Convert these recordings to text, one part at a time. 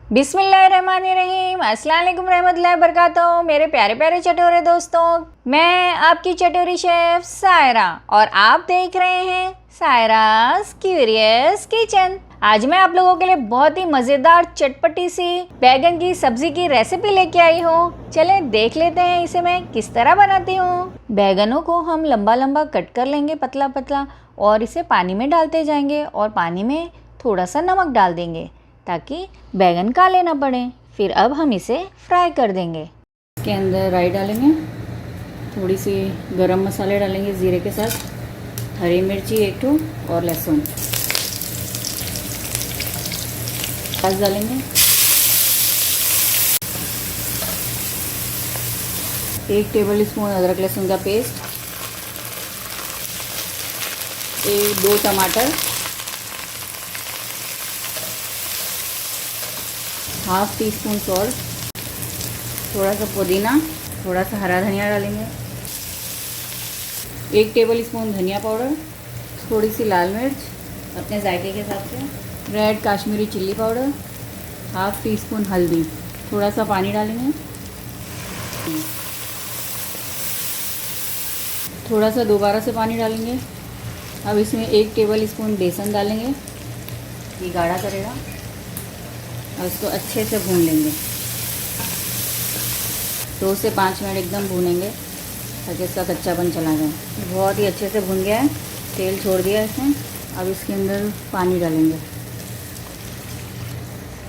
बिस्मिल्लाहिर्रहमानिर्रहीम, अस्सलाम वालेकुम रहमतुल्लाहि बरकातहू। मेरे प्यारे प्यारे चटोरे दोस्तों, मैं आपकी चटोरी शेफ सायरा और आप देख रहे हैं सायरास क्यूरियस किचन। आज मैं आप लोगों के लिए बहुत ही मज़ेदार चटपटी सी बैगन की सब्जी की रेसिपी लेके आई हूँ। चलें देख लेते हैं इसे मैं किस तरह बनाती हूँ। बैगनों को हम लंबा लंबा कट कर लेंगे, पतला पतला, और इसे पानी में डालते जाएंगे और पानी में थोड़ा सा नमक डाल देंगे ताकि बैगन काले ना पड़े। फिर अब हम इसे फ्राई कर देंगे। इसके अंदर राई डालेंगे, थोड़ी सी गरम मसाले डालेंगे ज़ीरे के साथ, हरी मिर्ची 1 ठो और लहसुन, प्याज डालेंगे, 1 टेबल स्पून अदरक लहसुन का पेस्ट, 2 टमाटर, हाफ टी स्पून सॉल्ट, थोड़ा सा पुदीना, थोड़ा सा हरा धनिया डालेंगे, 1 टेबल स्पून धनिया पाउडर, थोड़ी सी लाल मिर्च अपने जायके के हिसाब से, red Kashmiri chilli powder, half tea spoon हल्दी, थोड़ा सा पानी डालेंगे, थोड़ा सा दोबारा से पानी डालेंगे। अब इसमें 1 टेबल स्पून बेसन डालेंगे, ये गाढ़ा करेगा, और इसको अच्छे से भून लेंगे। 2 से 5 मिनट एकदम भूनेंगे ताकि इसका कच्चापन चला जाए। बहुत ही अच्छे से भून गया है, तेल छोड़ दिया है इसमें। अब इसके अंदर पानी डालेंगे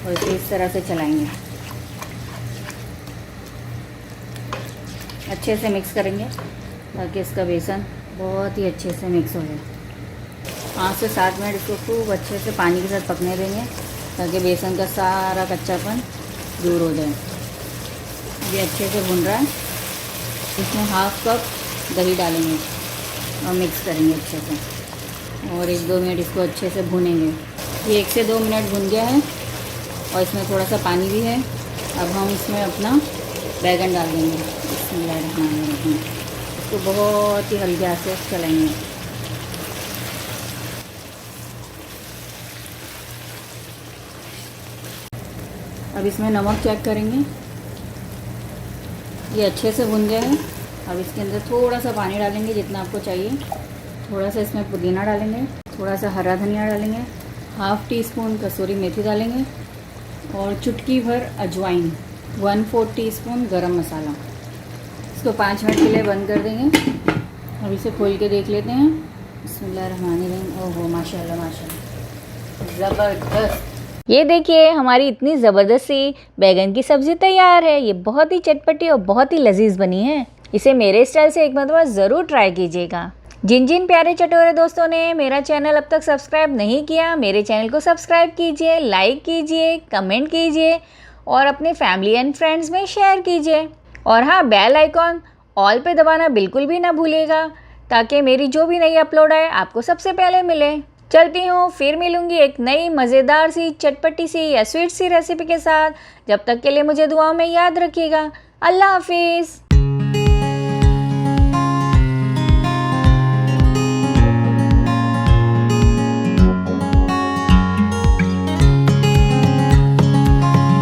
और इसे इस तरह से चलाएंगे, अच्छे से मिक्स करेंगे ताकि इसका बेसन बहुत ही अच्छे से मिक्स हो जाए। 5 से 7 मिनट इसको खूब अच्छे से पानी के साथ पकने देंगे ताकि बेसन का सारा कच्चापन दूर हो जाए। ये अच्छे से भुन रहा है। इसमें हाफ कप दही डालेंगे और मिक्स करेंगे अच्छे से, और 1-2 मिनट इसको अच्छे से भुनेंगे। ये 1 से 2 मिनट भुन गया है और इसमें थोड़ा सा पानी भी है। अब हम इसमें अपना बैगन डाल देंगे। बिस्मिल्लाहिर्रहमानिर्रहीम। इसको बहुत ही हल्के हाथ से चलाएंगे। अब इसमें नमक चेक करेंगे। ये अच्छे से भुन गया है। अब इसके अंदर थोड़ा सा पानी डालेंगे जितना आपको चाहिए, थोड़ा सा इसमें पुदीना डालेंगे, थोड़ा सा हरा धनिया डालेंगे, हाफ टी स्पून कसूरी मेथी डालेंगे और चुटकी भर अजवाइन, 1/4 टीस्पून गरम मसाला। इसको 5 मिनट के लिए बंद कर देंगे। अब इसे खोल के देख लेते हैं। बिस्मिल्लाहिर्रहमानिर्रहीम। ओहो माशाल्लाह माशाल्लाह, ज़बरदस्त। ये देखिए हमारी इतनी ज़बरदस्त सी बैगन की सब्ज़ी तैयार है। ये बहुत ही चटपटी और बहुत ही लजीज बनी है। इसे मेरे स्टाइल से एक मरतबा ज़रूर ट्राई कीजिएगा। जिन जिन प्यारे चटोरे दोस्तों ने मेरा चैनल अब तक सब्सक्राइब नहीं किया, मेरे चैनल को सब्सक्राइब कीजिए, लाइक कीजिए, कमेंट कीजिए और अपने फैमिली एंड फ्रेंड्स में शेयर कीजिए। और हाँ, बेल आइकॉन ऑल पे दबाना बिल्कुल भी ना भूलिएगा ताकि मेरी जो भी नई अपलोड आए आपको सबसे पहले मिले। चलती हूँ, फिर मिलूँगी एक नई मज़ेदार सी चटपटी सी या स्वीट सी रेसिपी के साथ। जब तक के लिए मुझे दुआओं में याद रखिएगा। अल्लाह हाफिज़।